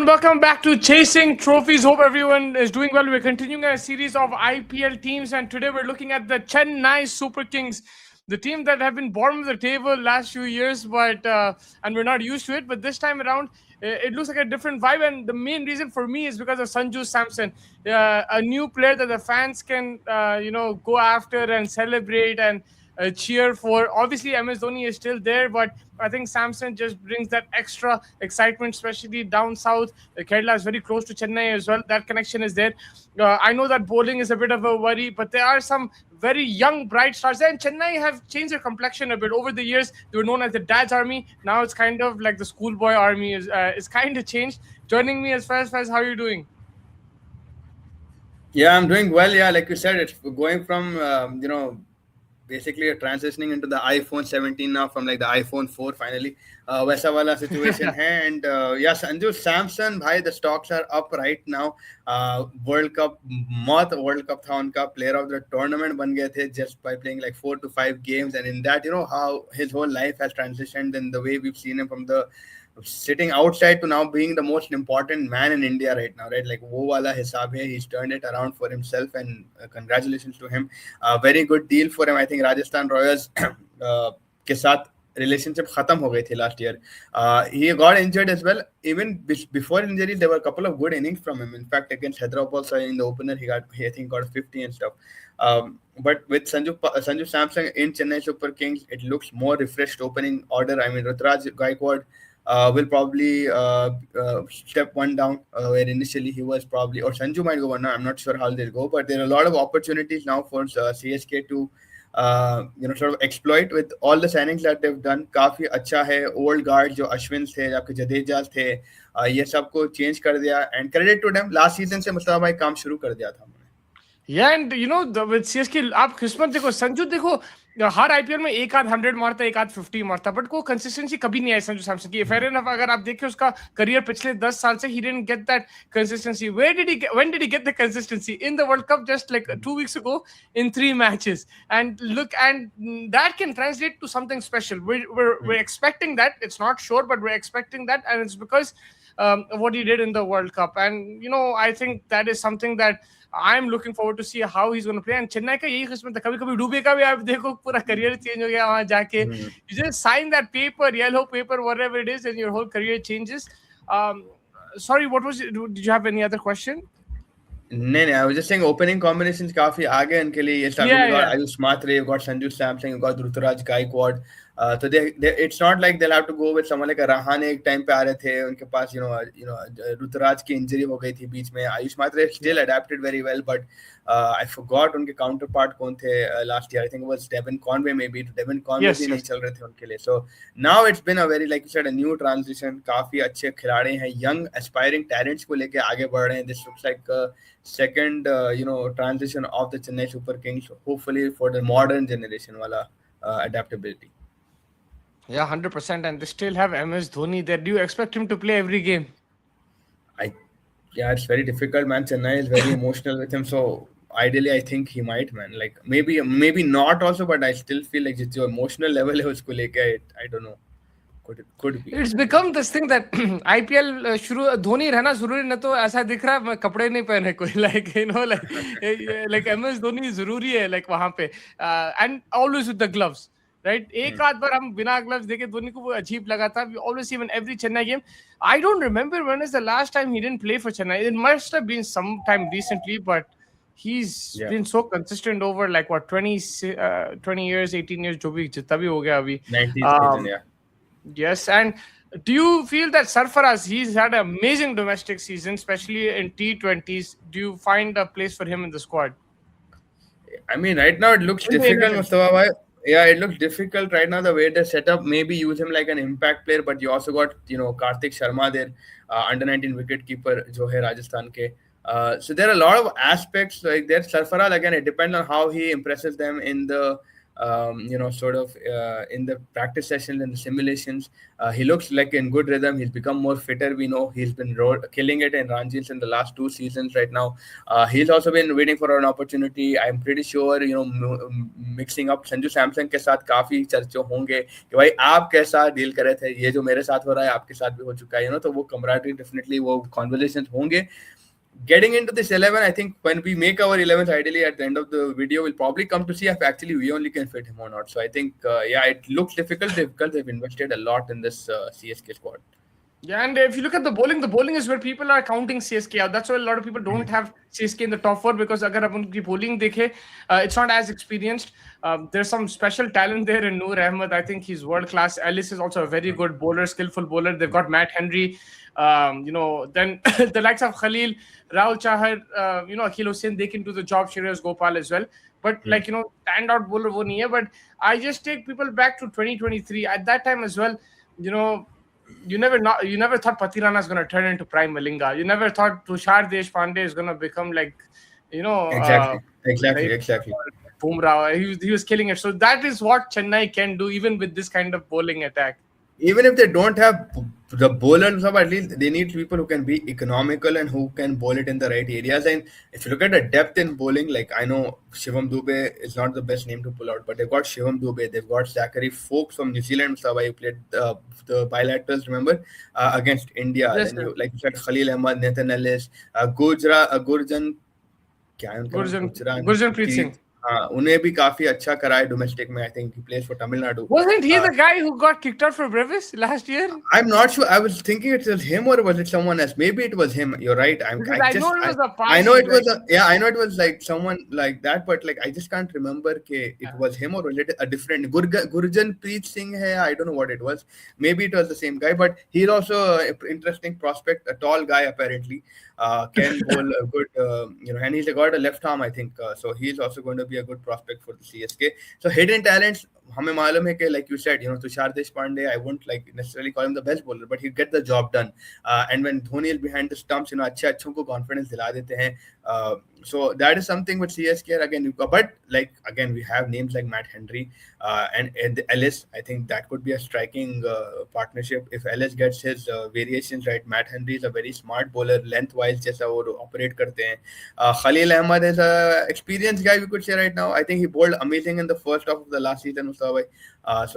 welcome back to Chasing Trophies. Hope everyone is doing well. We're continuing a series of IPL teams, and today we're looking at the Chennai Super Kings, the team that have been bottom of the table last few years, but and we're not used to it. But this time around, it looks like a different vibe, and the main reason for me is because of Sanju Samson, a new player that the fans can go after and celebrate and cheer for. Obviously, MS Dhoni is still there, but I think Samson just brings that extra excitement, especially down south. Kerala is very close to Chennai as well. That connection is there. I know that bowling is a bit of a worry, but there are some very young, bright stars there. And Chennai have changed their complexion a bit over the years. They were known as the Dad's Army. Now it's kind of like the schoolboy army is kind of changed. Joining me as fast as how are you doing? Yeah, I'm doing well. Yeah, like you said, it's going from basically transitioning into the iPhone 17 now from like the iPhone 4 finally. वैसा वाला situation है and yeah, Sanju Samson भाई, the stocks are up right now. World Cup मौत World Cup था उनका, player of the tournament बन गए थे just by playing like 4 to 5 games, and in that, you know how his whole life has transitioned in the way we've seen him from the sitting outside to now being the most important man in India right now, right? Like wo wala hisab hai, he's turned it around for himself, and congratulations to him. Very good deal for him. I think Rajasthan Royals के साथ relationship खत्म हो गई थी last year. He got injured as well. Even before injury, there were a couple of good innings from him. In fact, against Hyderabad also in the opener, he I think got 50 and stuff. But with Sanju Samson in Chennai Super Kings, it looks more refreshed opening order. I mean, Ruturaj Gaikwad will probably step one down, where initially he was probably, or Sanju might go one. I'm not sure how they'll go, but there are a lot of opportunities now for CSK to sort of exploit with all the signings that they've done. काफी अच्छा है. Old guard जो अश्विन थे, आपके जडेजा थे, ये सबको change कर दिया, and credit to them. Last season से मुस्तफा भाई काम शुरू कर दिया था. Yeah, and with CSK, आप किस्मत देखो, संजू देखो, हर आईपीएल में एक आध 100 मारता, एक आध 50 मारता, बट को कंसिस्टेंसी कभी नहीं आई संजू सैमसन की. फेयर इनफ, अगर आप देखें उसका करियर पिछले 10 साल से, he didn't get that consistency. When did he get the consistency? In the World Cup just like 2 weeks ago in 3 matches. And look, and that can translate to something special. We're expecting that. It's not sure, but we're expecting that, and it's because what he did in the World Cup. And I think that is something that I'm looking forward to see how he's going to play. And Chennai का यही किस्मत है, कभी कभी डूबेगा भी. आप देखो पूरा करियर चेंज हो गया वहां जाके. You just sign that paper, yellow paper, whatever it is, and your whole career changes. Sorry, what was it? Did you have any other question? नहीं, I was just saying opening combinations काफी आगे इनके लिए. Yes, you got Ayush Matre, you got Sanju Samson, you got Ruturaj Gaikwad. So they it's not like they'll have to go with someone like Rahane. एक time पे आ रहे थे उनके पास, Ruturaj की इंजरी हो गई थी बीच में. Ayush Matre still adapted very well, but I forgot उनके counterpart कौन थे last year. I think it was Devon Conway maybe. Devon Conway भी नहीं चल रहे थे उनके लिए. So now it's been a very, like you said, a new transition. काफी अच्छे खिलाड़ी हैं, young aspiring talents को लेके आगे बढ़ रहे हैं. This looks like second transition of the Chennai Super Kings, hopefully for the modern generation wala adaptability. Yeah, 100%. And they still have MS Dhoni there. Do you expect him to play every game? Yeah, it's very difficult, man. Chennai is very emotional with him, so ideally I think he might, man. Like maybe not also, but I still feel like it's your emotional level है उसको लेके, I don't know. Could be. It's become this thing that IPL शुरू धोनी रहना जरूरी न, तो ऐसा दिख रहा है कपड़े नहीं पहने कोई, like MS Dhoni जरूरी है like वहां पे, and always with the gloves, right? एक आध बार हम बिना ग्लव्स देखे धोनी को वो अजीब लगा था. We always see him in every Chennai game. I don't remember when is the last time he didn't play for Chennai. It must have been sometime recently, but he's been so consistent over like what 20 years, 18 years, जो भी जितना भी हो गया अभी. 90s, yeah. Yes, and do you feel that Sarfaraz, he's had an amazing domestic season, especially in T20s. Do you find a place for him in the squad? I mean, right now it looks difficult, Mustafa bhai. Yeah, it looks difficult right now the way they're set up. Maybe use him like an impact player, but you also got Karthik Sharma there, under 19 wicket keeper जो है Rajasthan के. So there are a lot of aspects like there. Sarfaraz, again, it depends on how he impresses them in the sort of in the practice sessions and the simulations. He looks like in good rhythm. He's become more fitter. We know he's been killing it in Ranjis in the last 2 seasons right now. He's also been waiting for an opportunity. I'm pretty sure, mixing up Sanju Samson के साथ काफी चर्चे होंगे कि भाई आप कैसा deal कर रहे थे, ये जो मेरे साथ हो रहा है आपके साथ भी हो चुका है, तो वो camaraderie definitely वो conversations होंगे. Getting into this 11, I think when we make our 11th, ideally at the end of the video, we'll probably come to see if actually we only can fit him or not. So I think, it looks difficult. They've invested a lot in this CSK squad. Yeah, and if you look at the bowling is where people are counting CSK out. That's why a lot of people don't have CSK in the top 4, because agar aap unki bowling dekhe, it's not as experienced. There's some special talent there in Noor Ahmed. I think he's world class. Ellis is also a very good bowler, skillful bowler. They've got Matt Henry. Then the likes of Khalil, Rahul Chahar, Akhil Hussain, they can do the job. Shiraz Gopal as well. But standout bowler wo nahi hai. But I just take people back to 2023. At that time as well, you never thought Patirana is going to turn into prime Malinga. You never thought Tushar Deshpande is going to become Exactly. Bumrah. He was killing it. So that is what Chennai can do, even with this kind of bowling attack. Even if they don't have the bowlers, at least they need people who can be economical and who can bowl it in the right areas. And if you look at the depth in bowling, like I know Shivam Dube is not the best name to pull out, but they've got Shivam Dube, they've got Zachary Foakes from New Zealand, who played the bilaterals, remember, against India. Yes, then like you said, Khalil Ahmed, Nathan Ellis, Gurjanpreet Singh. उन्हें भी काफी अच्छा करा है domestic में. I think he plays for Tamil Nadu. Wasn't he the guy who got kicked out for Brevis last year? I'm not sure. I was thinking it was him or was it someone else? Maybe it was him. You're right. I know it was like someone like that, but like I just can't remember it was him or was it a different Gurjanpreet Singh hai. I don't know what it was. Maybe it was the same guy, but he's also an interesting prospect, a tall guy apparently. Can bowl a good, and he's got a left arm, I think. So he's also going to be a good prospect for the CSK. So hidden talents, हमें मालूम है कि like you said, Tushar Deshpande, I won't necessarily call him the best bowler, but he'd get the job done. And when Dhoni is behind the stumps, अच्छों को confidence दिला देते हैं. So that is something with CSK again. But again, we have names like Matt Henry and Ellis. I think that could be a striking partnership if Ellis gets his variations right. Matt Henry is a very smart bowler, lengthwise जैसा वो operate करते हैं. Khalil Ahmed is a experienced guy, we could say right now. I think he bowled amazing in the first half of the last season. So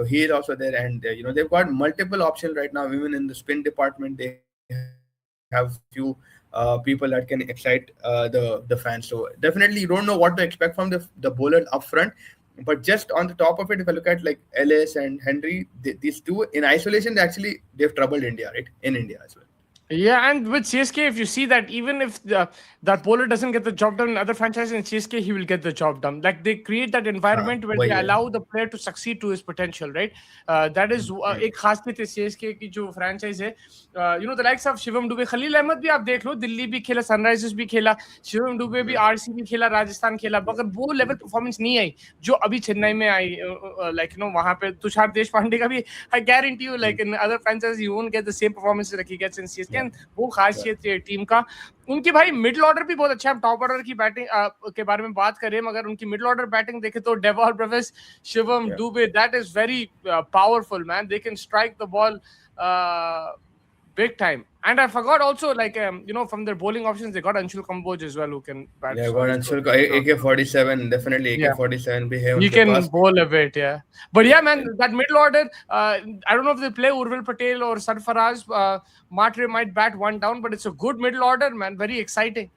he is also there, and they've got multiple options right now. Even in the spin department, they have few people that can excite the fans. So definitely, you don't know what to expect from the bowlers up front. But just on the top of it, if I look at like Ellis and Henry, these two in isolation, they've troubled India, right? In India as well. Yeah, and with CSK, if you see that even if that bowler doesn't get the job done in other franchises, in CSK, he will get the job done. Like they create that environment where they allow the player to succeed to his potential, right? That is एक खासियत है CSK की जो franchise है. The likes of Shivam Dube, Khalil Ahmed भी आप देख लो, दिल्ली भी खेला, Sunrisers भी खेला, Shivam Dube भी RC भी खेला, राजस्थान खेला, मगर वो level performance नहीं आई जो अभी चेन्नई में आई. वहाँ पे तुषार देशपांडे का भी, I guarantee you, like in other franchises, you won't get the same performance that he gets in CSK. वो खासियत है टीम का. उनकी भाई मिडिल ऑर्डर भी बहुत अच्छा है. टॉप ऑर्डर की बैटिंग के बारे में बात करें, मगर उनकी मिडिल ऑर्डर बैटिंग देखे तो Devon Brevis, Shivam Dube, that is very powerful, man. They can strike the ball big time. And I forgot also, from their bowling options, they got Anshul Kamboj as well, who can bat. Yeah, got Anshul, AK-47, definitely AK-47. He can bowl a bit, yeah. But yeah, man, that middle order, I don't know if they play Urvil Patel or Sarfaraz. Matre might bat one down, but it's a good middle order, man. Very exciting.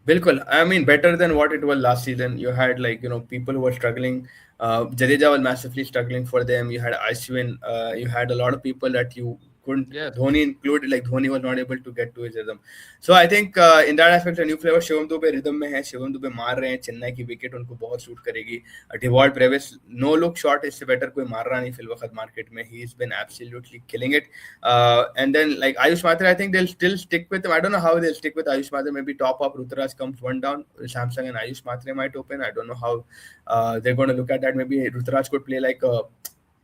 Bilkul. I mean, better than what it was last season. You had people who were struggling. Jadeja was massively struggling for them. You had Ashwin. You had a lot of people that you couldn't. Dhoni included. Dhoni was not able to get to his rhythm. So I think in that aspect, a new flavor. Shivam Dube rhythm में है. Shivam Dube मार रहे हैं. चेन्नई की wicket उनको बहुत suit करेगी. Devon Brevis no look shot, इससे better कोई मार रहा नहीं फिल वक्त मार्केट में. He's been absolutely killing it. And then Ayush Matre, I think they'll still stick with him. I don't know how they'll stick with Ayush Matre. Maybe top up, Ruturaj comes one down. Samsung and Ayush Matre might open. I don't know how they're going to look at that. Maybe Ruturaj could play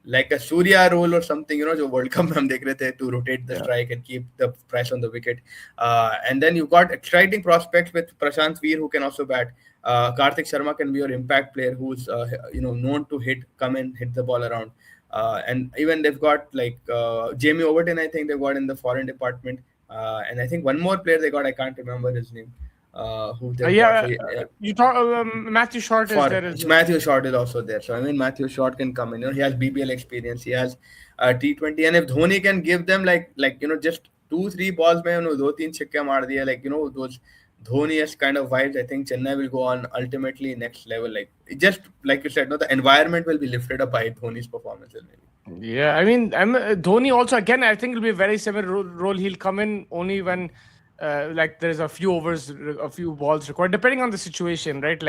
like a Surya role or something, जो World Cup में हम देख रहे थे, to rotate the strike and keep the price on the wicket. And then you've got exciting prospects with Prashant Veer, who can also bat. Karthik Sharma can be your impact player who's known to come and hit the ball around. And even they've got like Jamie Overton, I think they've got in the foreign department. And I think one more player they got, I can't remember his name. Who they've got. So, you talk. Matthew Short is there as well. Matthew Short is also there. So I mean, Matthew Short can come in. He has BBL experience. He has T20, and if Dhoni can give them just 2-3 balls, mein 2-3 chikka maar diya, those Dhoni-esque kind of vibes, I think Chennai will go on ultimately next level. Just like you said, the environment will be lifted up by Dhoni's performances. Maybe. Yeah, I mean, Dhoni also, again, I think it'll be a very similar role. He'll come in only when there's a few overs, a few balls required, depending on the situation, right?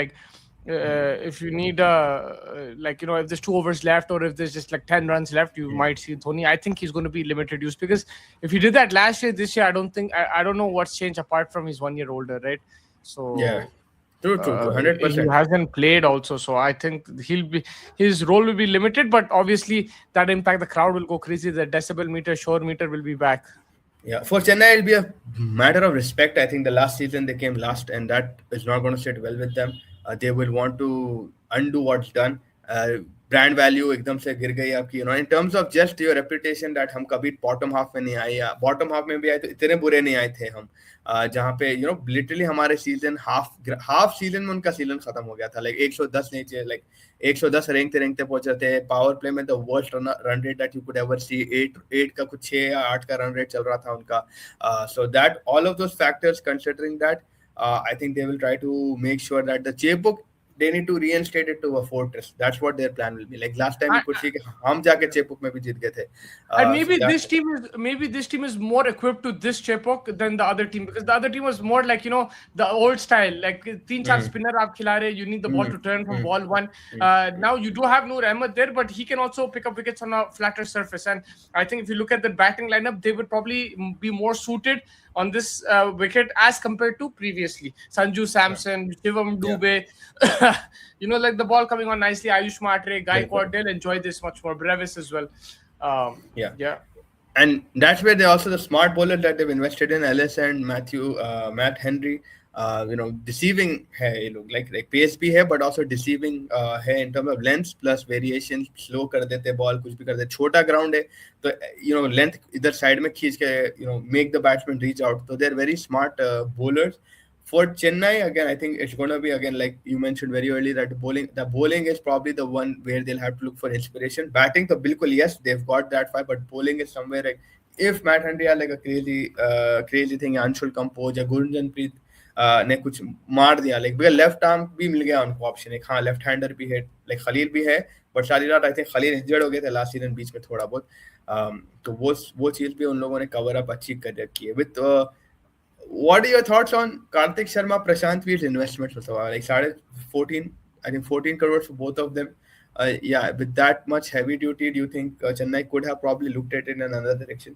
If you need if there's 2 overs left, or if there's just 10 runs left, you might see Dhoni. I think he's going to be limited use, because if he did that last year, this year, I don't know what's changed apart from he's 1 year older, right? So yeah, true, 100%. He hasn't played also, so I think his role will be limited, but obviously that impact, the crowd will go crazy. The decibel meter, shore meter will be back. Yeah, for Chennai, it'll be a matter of respect. I think the last season they came last, and that is not going to sit well with them. They will want to undo what's done. Brand value एकदम से गिर गई आपकी, in terms of just your reputation that हम कभी bottom half में नहीं आए, या bottom half में भी आए तो इतने बुरे नहीं आए थे हम, जहाँ पे literally हमारे season half season में उनका season खत्म हो गया था, 110 नीचे, 110 रेंगते पहुंच रहे थे. पावर प्ले में the worst run rate that you could ever see, 8 का कुछ 6 या 8 का run rate चल रहा था उनका. So that all of those factors, considering that, I think they will try to make sure that the Chepauk, they need to reinstate it to a fortress. That's what their plan will be. Like last time, you could see हम जाके Chepauk में भी जीत गए थे. And maybe this team is more equipped to this Chepauk than the other team, because the other team was more the old style, 3-4 spinner aap khila rahe, you need the ball to turn from ball one. Now you do have Noor Ahmed there, but he can also pick up wickets on a flatter surface. And I think if you look at the batting lineup, they would probably be more suited on this wicket as compared to previously. Sanju Samson, Shivam Dube, the ball coming on nicely. Ayush Matre, Gaikwad, they'll enjoy this much more. Brevis as well. Yeah. And that's where they also, the smart bowlers that they've invested in, Ellis and Matt Henry, deceiving hai ye log, like pace bhi hai, but also deceiving hai in terms of length plus variation. Slow kar dete ball, kuch bhi kar dete. Chota ground hai, so length idhar side mein kheech ke make the batsman reach out. So they're very smart bowlers. For Chennai, again, I think it's going to be, again, like you mentioned very early, that the bowling is probably the one where they'll have to look for inspiration. Batting, so bilkul, yes, they've got that far, but bowling is somewhere if Matt Henry had a crazy thing, Anshul Kampoj या Gurunjan Preet ने कुछ मार दिया, because left arm भी मिल गया उनको option, हाँ left hander भी है, Khalil भी है, but सारी रात I think Khalil injured हो गए थे last season बीच में थोड़ा बहुत, तो वो चीज भी उन लोगों ने cover up अच्छी कर रखी है. With what are your thoughts on Karthik Sharma, Prashant Veer's investments? 14, I think 14 crores for both of them. With that much heavy duty, do you think Chennai could have probably looked at it in another direction?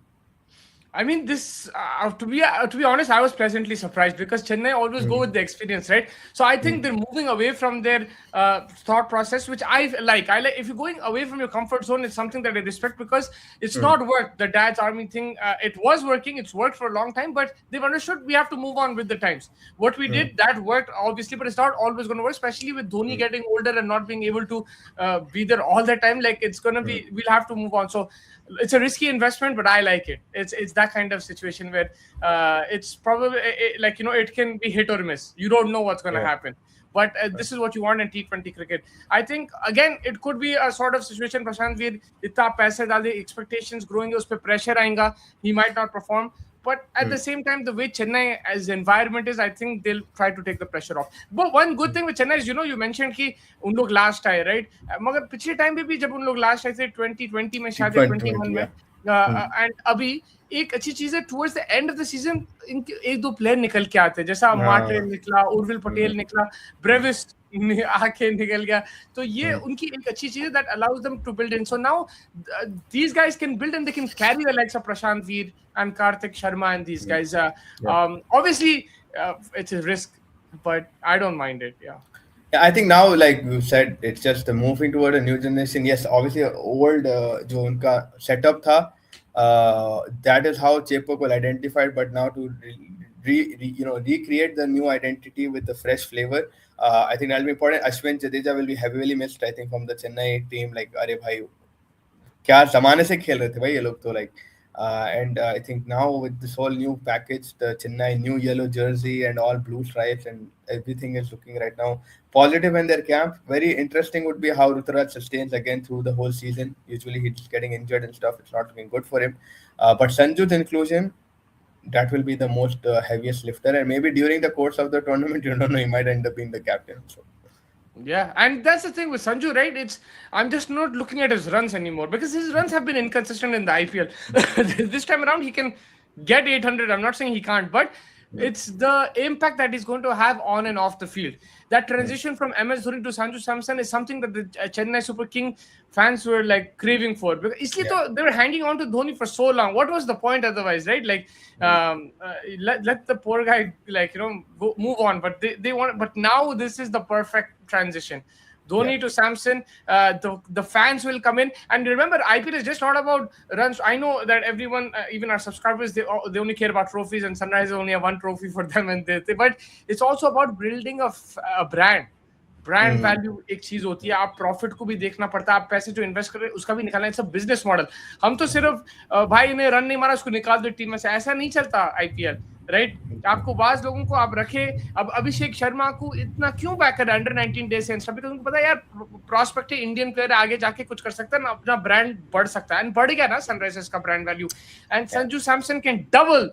I mean, this to be honest, I was pleasantly surprised, because Chennai always go with the experience, right? So I think they're moving away from their thought process, which I like. If you're going away from your comfort zone, it's something that I respect, because it's not worked. The Dad's Army thing, it was working. It's worked for a long time, but they've understood we have to move on with the times. What we did, that worked, obviously, but it's not always going to work, especially with Dhoni getting older and not being able to be there all the time. It's going to be, we'll have to move on. So it's a risky investment, but I like it. It's that kind of situation where it's probably it can be hit or miss. You don't know what's going to happen. But this is what you want in T20 cricket. I think, again, it could be a sort of situation, Prashant Veer, itna paise dal de, expectations growing, us pe pressure aayega, he might not perform. But at the same time, the way Chennai as environment is, I think they'll try to take the pressure off. But one good thing with Chennai is, you mentioned कि उन लोग last आए, right? मगर पिछले time पे भी जब उन लोग last आए थे 2020 में शायद 21 में, and अभी एक अच्छी चीज है, towards the end of the season इनके 1-2 प्लेयर निकल के आते हैं, जैसा मार्टिन निकला, उर्विल पटेल निकला, ब्रेविस आके निकल गया, तो ये उनकी एक अच्छी चीज है that allows them to build in. So now these guys can build and they can carry the likes of Prashant Veer and Karthik Sharma and these guys. Obviously, it's a risk, but I don't mind it. Yeah, I think now, like you said, it's just moving toward a new generation. Yes, obviously, old जो उनका setup था, that is how Chepauk was identified. But now to recreate the new identity with the fresh flavor. I think that'll be important. Ashwin Jadeja will be heavily missed, I think, from the Chennai team. Like, अरे भाई क्या जमाने से खेल रहे थे भाई ये लोग तो like. And I think now with this whole new package, the Chennai new yellow jersey and all blue stripes and everything is looking right now positive in their camp. Very interesting would be how Ruturaj sustains again through the whole season. Usually he's getting injured and stuff. It's not looking good for him. But Sanju's inclusion, that will be the most heaviest lifter. And maybe during the course of the tournament, you don't know, he might end up being the captain. So. Yeah, and that's the thing with Sanju, right? I'm just not looking at his runs anymore because his runs have been inconsistent in the IPL. This time around, he can get 800. I'm not saying he can't, but it's the impact that he's going to have on and off the field. That transition from MS Dhoni to Sanju Samson is something that the Chennai Super King fans were like craving for. Because they were hanging on to Dhoni for so long. What was the point otherwise, right? Like, let the poor guy move on. But they want. But now this is the perfect transition. Dhoni to Samson, the fans will come in. And remember, IPL is just not about runs. I know that everyone, even our subscribers, they only care about trophies, and Sunrisers only have one trophy for them. But it's also about building a brand. Brand value एक चीज होती है, आप profit को भी देखना पड़ता है, आप पैसे जो इन्वेस्ट कर रहे हैं उसका भी निकालना है। It's a business model. हम तो सिर्फ भाई ने रन नहीं मारा उसको निकाल दो टीम में से, ऐसा नहीं चलता आईपीएल, राइट? आपको बाज लोगों को आप रखे। अब अभिषेक शर्मा को इतना क्यों बैक कर अंडर 19 डेज से, बिकॉज़ उनको पता है यार प्रॉस्पेक्ट है, इंडियन प्लेयर आगे जाके कुछ कर सकता है ना, अपना ब्रांड बढ़ सकता है, एंड बढ़ गया ना सनराइजर्स का brand value. And Sanju Samson can double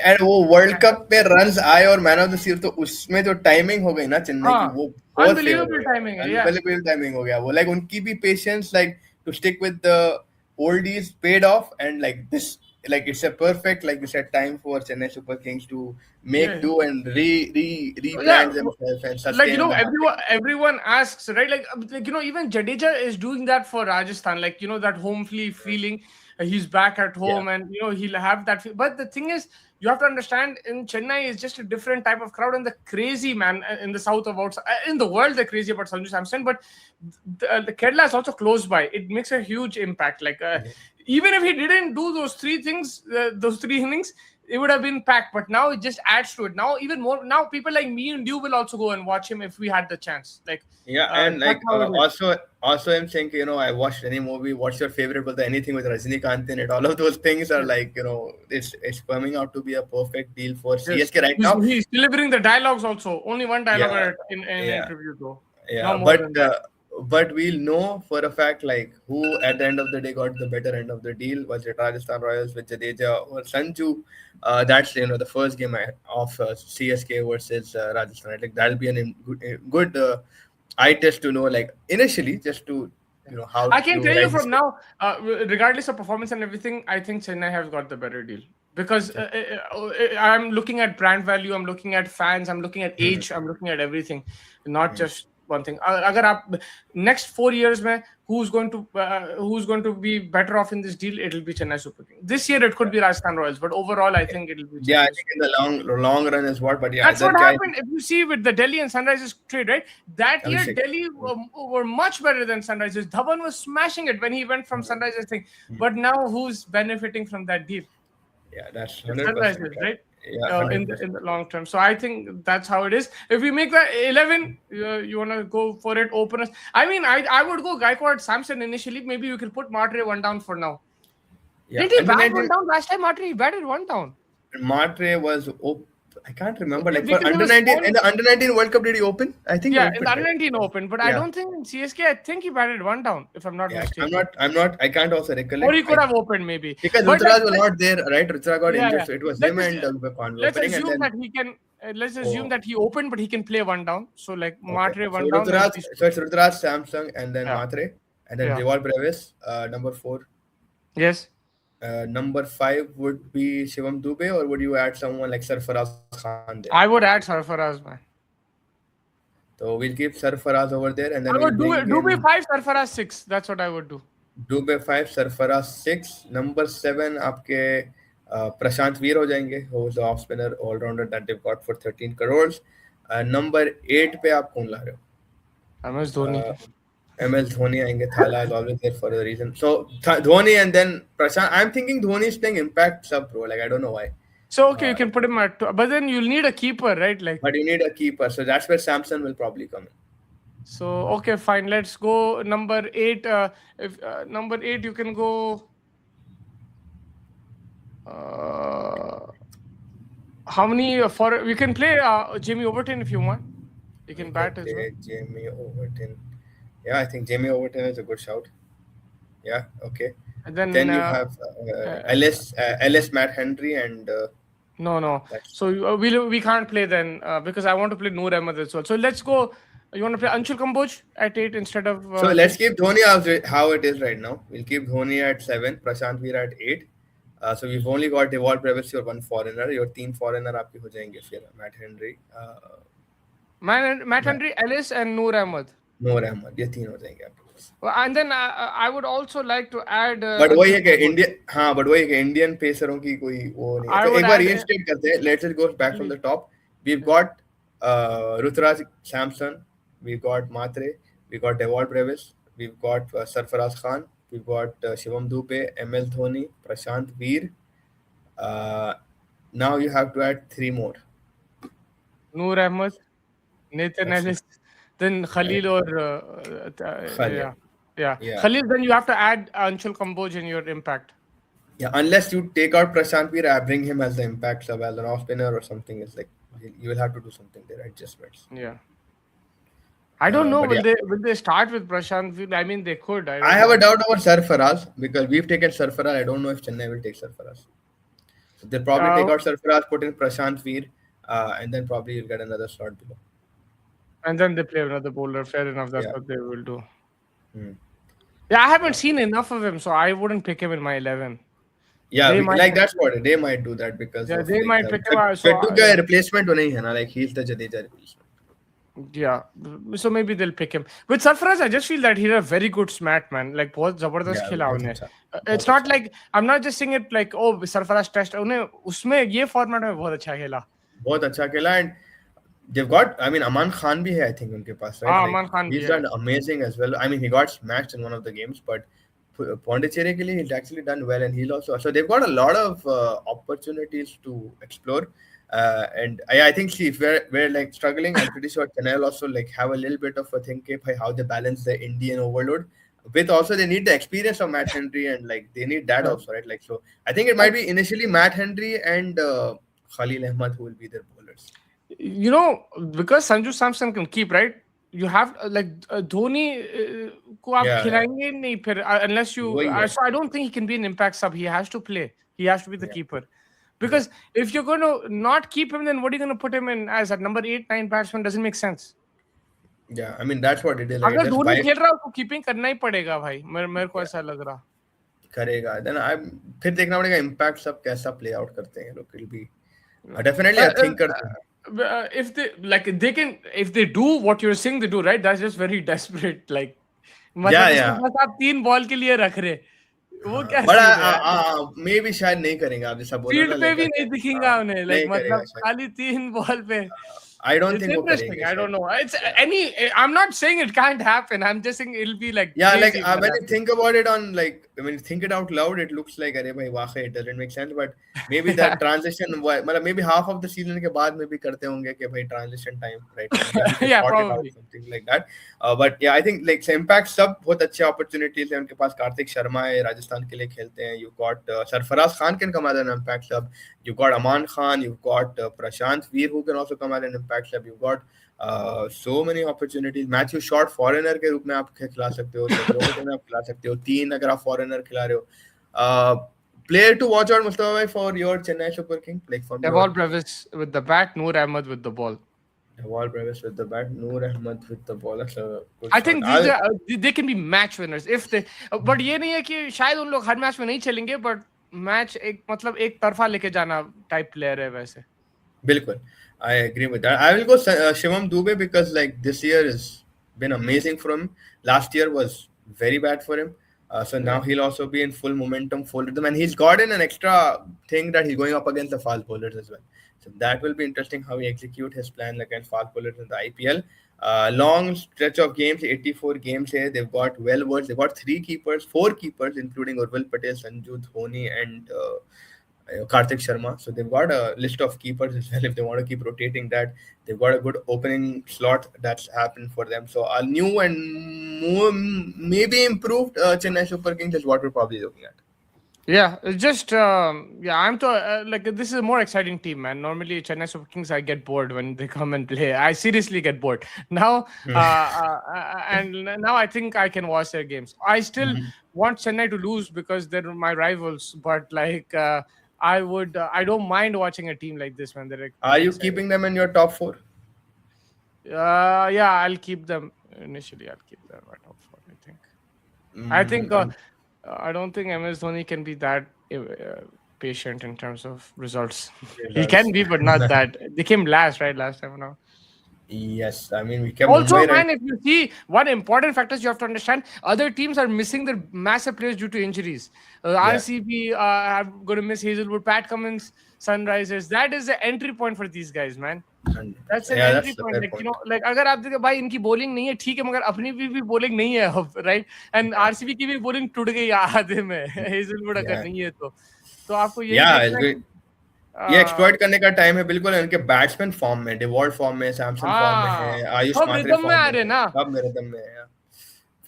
and वो वर्ल्ड कप पे रन्स आए और मैन ऑफ द सीरीज, तो उसमें जो टाइमिंग हो गई ना चेन्नई की, वो अनबिलीवेबल टाइमिंग है, अनबिलीवेबल टाइमिंग हो गया वो। लाइक उनकी भी patience, like to stick with the oldies paid off, and like this, like it's a perfect, like you said, time for Chennai Super Kings to make do and rebrand themselves and sustain. Like, you know, everyone asks, right? Like, you know, even Jadeja is doing that for Rajasthan, like, you know, that homely feeling. He's back at home, and you know he'll have that. But the thing is, you have to understand, in Chennai is just a different type of crowd, and the crazy man in the south about in the world, they're crazy about Sanju Samson. But the Kerala is also close by. It makes a huge impact. Like even if he didn't do those three things, those three innings, it would have been packed. But now it just adds to it. Now even more. Now people like me and you will also go and watch him if we had the chance. Like and like also I'm saying, you know, I watched any movie. What's your favorite? But anything with Rajinikanth in it, all of those things are like, you know, it's coming out to be a perfect deal for CSK right now. He's delivering the dialogues also. Only one dialogue in interview though. Yeah, but we'll know for a fact like who at the end of the day got the better end of the deal. Was it Rajasthan Royals with Jadeja or Sanju? That's, you know, the first game of CSK versus Rajasthan. I think that'll be a good eye test to know, like initially, just to, you know, how I can tell you from now, regardless of performance and everything, I think Chennai has got the better deal. Because I'm looking at brand value, I'm looking at fans, I'm looking at age, I'm looking at everything, not just one thing. Agar aap next 4 years mein who's going to be better off in this deal, it'll be Chennai Super Kings. This year it could be Rajasthan Royals, but overall I think it'll be Chennai. I think in the long run is what. But that's what happened. If you see with the Delhi and Sunrisers trade, right? That year Delhi were much better than Sunrisers. Dhawan was smashing it when he went from Sunrisers thing. But now who's benefiting from that deal? Yeah, that's Sunrisers, right? In the long term. So I think that's how it is. If we make that 11, you want to go for it, openers. I mean, I would go Gaikwad, Samson initially. Maybe you can put Matre one down for now. Yeah. Did he bat one down last time? Matre, he batted one down. Matre was I can't remember. Like for under 19 in the under 19 World Cup, did he open? I think in the under 19 open, but I don't think in CSK. I think he batted one down, if I'm not mistaken. I'm not. I can't also recollect. Or he could have opened maybe. Because Ruturaj was not there, right? Ruturaj got injured, so it was him and Khan. Let's assume that he can. Let's assume that he opened, but he can play one down. So like Matre one down. So it's Ruturaj, Samsung, and then Matre, and then Rival Brevis, number 4. Yes. Number 5 would be Shivam Dube, or would you add someone like Sarfaraz Khan there? I would add Sarfaraz, man. So we'll keep Sarfaraz over there, and then I would Dube 5, Sarfaraz 6. That's what I would do. Dube 5, Sarfaraz 6. Number 7 आपके प्रशांत वीर हो जाएंगे, who is the off spinner all rounder that they've got for 13 crores. Number 8 पे आप कौन ला रहे हो? MS Dhoni. MS Dhoni आएंगे. Thala is always there for a reason. So Dhoni and then Prashant. I'm thinking Dhoni is playing impact sub, bro. Like I don't know why. So okay, you can put him at 2, but then you'll need a keeper, right? Like, But you need a keeper, so that's where Samson will probably come in. so okay, fine. Let's go number 8. If number 8, you can go. How many for we can play Jamie Overton if you want. You can bat as well. Jamie Overton. Yeah, I think Jamie Overton is a good shout. Yeah, okay. And then You have Ellis, Matt Henry, and no. that's So we can't play then because I want to play Noor Ahmed as well. So let's go. You want to play Anshul Kamboj at 8 instead of. so let's keep Dhoni how it is right now. We'll keep Dhoni at 7, Prashant Veer at 8. So we've only got Devol Brevis, your one foreigner. Your 3 foreigner आपके हो जाएंगे फिर Matt Henry, Matt Henry, Ellis, and Noor Ahmed. Noor Ahmed, ये 3 हो जाएंगे आपके पास. And then I would also like to add. But वही है कि इंडियन पेसरों की कोई वो नहीं है. तो एक बार reinstate करते हैं. Let's just go back from the top. We've got Ruturaj Samson. We've got Matre. We've got Devol Brevis. We've got Sarfaraz Khan. We've got Shivam Dube, ML Dhoni, Prashant Veer. Now you have to add 3 more. Noor Ahmed, Nathan Ellis, then Khalil or Khalil. Yeah. Khalil, then you have to add Anshul Kamboj in your impact. Yeah, unless you take out Prashant Veer, bring him as the impact sub, as an off spinner or something. It's like you will have to do something there, adjustments. Yeah. I don't know. Will they start with Prashant Veer? I mean, they could. I have a doubt about Sarfaraz because we've taken Sarfaraz. I don't know if Chennai will take Sarfaraz. So they'll probably take out Sarfaraz, put in Prashant Veer, and then probably you'll get another slot below. And then they play another bowler. Fair enough. That's what they will do. Yeah, I haven't seen enough of him, so I wouldn't pick him in my 11. Yeah, that's what they might do that because they might pick him out. So replacement नहीं है ना, like he's the Jadeja replacement. Yeah, so maybe they'll pick him. With Sarfaraz, I just feel that he's a very good smat man. Like बहुत जबरदस्त खेला उन्हें. It's not like I'm not just saying it like oh Sarfaraz test. उन्हें उसमें ये format में बहुत अच्छा खेला. बहुत अच्छा खेला and they've got. I mean, Aman Khan भी है I think उनके पास. Right? Aman Khan he's done amazing as well. I mean, he got smashed in one of the games, but Pondicherry के लिए he's actually done well and he'll also. So they've got a lot of opportunities to explore. And I think if we're like struggling, I'm pretty sure Chennai will also like have a little bit of a think how they balance the Indian overload with also they need the experience of Matt Henry and like they need that also, right? Like so I think it might be initially Matt Henry and Khalil Ahmed who will be their bowlers. You know, because Sanju Samson can keep, right? You have like Dhoni को आप खिलाएंगे नहीं फिर unless you. So I don't think he can be an impact sub. He has to play. He has to be the keeper. Because if you're going to not keep him, then what are you going to put him in as a number 8, 9 batsman? Doesn't make sense. Yeah, I mean that's what it is. अगर धोनी खेल रहा तो keeping करना ही पड़ेगा भाई. मेरे को ऐसा लग रहा. करेगा. Then फिर देखना पड़ेगा impact सब कैसा play out करते हैं लोग. It'll be definitely I think करते हैं. If they do what you're saying they do, right? That's just very desperate. Like मतलब बस आप 3 बॉल के लिए रख रहे. वो क्या बड़ा मे भी शायद नहीं करेंगे आप जैसा बोल रहे हैं. फील्ड पे भी नहीं दिखेगा उन्हें. लाइक मतलब खाली 3 बॉल पे. I don't think interesting. I don't know. It's I'm not saying it can't happen. I'm just saying it'll be like like when you think about it on like when you think it out loud, it looks like अरे भाई वाकई it doesn't make sense. But maybe that transition मतलब maybe half of the season के बाद maybe करते होंगे कि भाई transition time right. Yeah, probably something like that. But yeah, I think like impact सब बहुत अच्छे opportunities हैं उनके पास. कार्तिक शर्मा है राजस्थान के लिए खेलते हैं. You got Sarfaraz Khan can come as an impact sub. You got Aman Khan. You've got Prashant Veer who can also come as an impact sub. You've got so many opportunities. Matthew Short foreigner के रूप में आप खिला सकते हो. में आप खिला सकते हो. 3 अगर आप foreigner खिला रहे हो. Player to watch out Mustafa bhai for your Chennai Super King. Like from Devol Brevis with the bat, Noor Ahmed with the ball. Devol Brevis with the bat, Noor Ahmed with the ball. That's a good I think they can be match winners if they. But ये नहीं है कि शायद उन लोग हर match में नहीं चलेंगे. But मैच एक मतलब एक तरफा लेके जाना टाइप प्लेयर है वैसे. बिल्कुल. I agree with that. I will go Shivam Dube because like this year has been amazing for him. Last year was very bad for him. So now he'll also be in full momentum, full rhythm, and he's gotten an extra thing that he's going up against the fast bowlers as well. So that will be interesting how he execute his plan against fast bowlers in the IPL. Long stretch of games, 84 games here. They've got well versed. They've got 4 keepers, including Urval Patel, Sanju, Dhoni, and Karthik Sharma. So they've got a list of keepers as well. If they want to keep rotating that, they've got a good opening slot that's happened for them. So a new and more, maybe improved Chennai Super Kings is what we're probably looking at. Yeah, it's just I'm like this is a more exciting team, man. Normally, Chennai Super Kings, I get bored when they come and play. I seriously get bored now, and now I think I can watch their games. I still want Chennai to lose because they're my rivals, but like I don't mind watching a team like this, man. Are you keeping them in your top 4? Yeah, I'll keep them initially. I'll keep them at top 4. I think. I don't think MS Dhoni can be that patient in terms of results. He can be, but not that. They came last time now. Yes, I mean we kept. Also, man, if you see one important factor you have to understand, other teams are missing their massive players due to injuries. RCB are going to miss Hazelwood, Pat Cummins, Sunrisers. That is the entry point for these guys, man. That's an entry point. Like, you know, like अगर आप देखो भाई इनकी bowling नहीं है ठीक है मगर अपनी भी bowling नहीं है अब, right? And RCB की भी bowling टूट गई आधे में. Hazelwood अगर नहीं है तो आपको ये ये एक्सप्लॉइट करने का टाइम है बिल्कुल. इनके बैट्समैन फॉर्म में, डिवॉल्ट फॉर्म में, सैमसन फॉर्म में है, आयुष मात्रे फॉर्म में आ रहे ना, सब मेरे दम में है.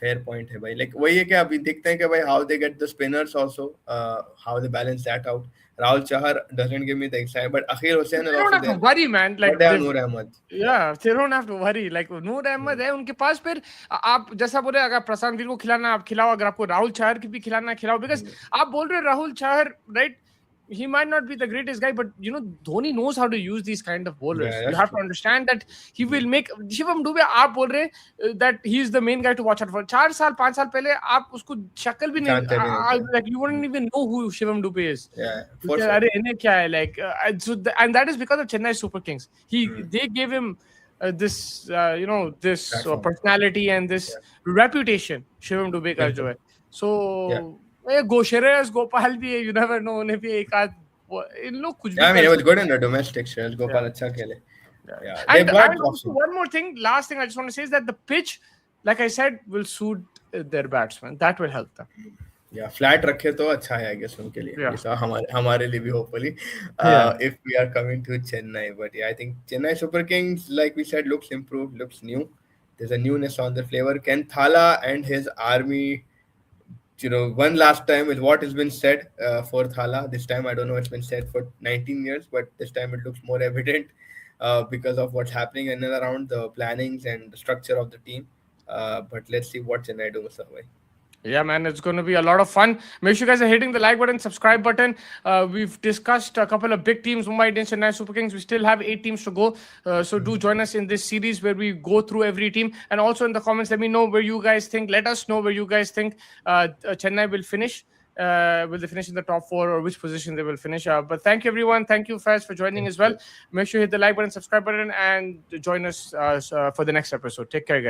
फेयर पॉइंट है भाई. लाइक वही है कि अभी देखते हैं कि भाई how they get the spinners also, how they balance that out. Rahul Chahar doesn't give me the excitement, but Akhil Hussain is also there. They don't have to worry, man. Like Noor Ahmed. Yeah, they don't have to worry. Like Noor Ahmed है उनके पास. फिर आप जैसा बोले अगर प्रशांत वीर को खिलाना आप खिलाओ, अगर आपको राहुल चहर की भी खिलाना खिलाओ. Because आप बोल रहे Rahul Chahar, right? He might not be the greatest guy, but you know Dhoni knows how to use these kind of bowlers. You have to understand that he will make. Shivam Dube, आप बोल रहे that he is the main guy to watch out for. 4 साल 5 साल पहले आप उसको शक्ल भी नहीं, like you wouldn't even know who Shivam Dube is. Yeah, अरे इन्हें क्या है like and that is because of Chennai Super Kings. They gave him this this personality and this reputation. Shivam Dube का जो है. So. Shreyas Gopal भी है, you never know, उन्हें भी एक आध इन लोग कुछ भी. I mean, it was good in the domestic. Shreyas Gopal अच्छा खेले. Yeah. And also one more thing, last thing I just want to say is that the pitch, like I said, will suit their batsmen. That will help them. Yeah, flat रखे तो अच्छा है I guess उनके लिए. ऐसा हमारे लिए भी hopefully. If we are coming to Chennai, but yeah, I think Chennai Super Kings, like we said, looks improved, looks new. There's a newness on the flavor. Ken Thala and his army. You know, one last time with what has been said for Thala. This time, I don't know, it's been said for 19 years, but this time it looks more evident because of what's happening in and around the plannings and the structure of the team. But let's see what Chennai do, Mr. Bhai. Yeah, man, it's going to be a lot of fun. Make sure you guys are hitting the like button, subscribe button. We've discussed a couple of big teams, Mumbai Indians and Chennai Super Kings. We still have 8 teams to go. So do join us in this series where we go through every team. And also in the comments, let me know where you guys think. Let us know where you guys think Chennai will finish. Will they finish in the top 4 or which position they will finish? But thank you, everyone. Thank you, Faz, for joining as well. Make sure you hit the like button, subscribe button, and join us for the next episode. Take care, guys.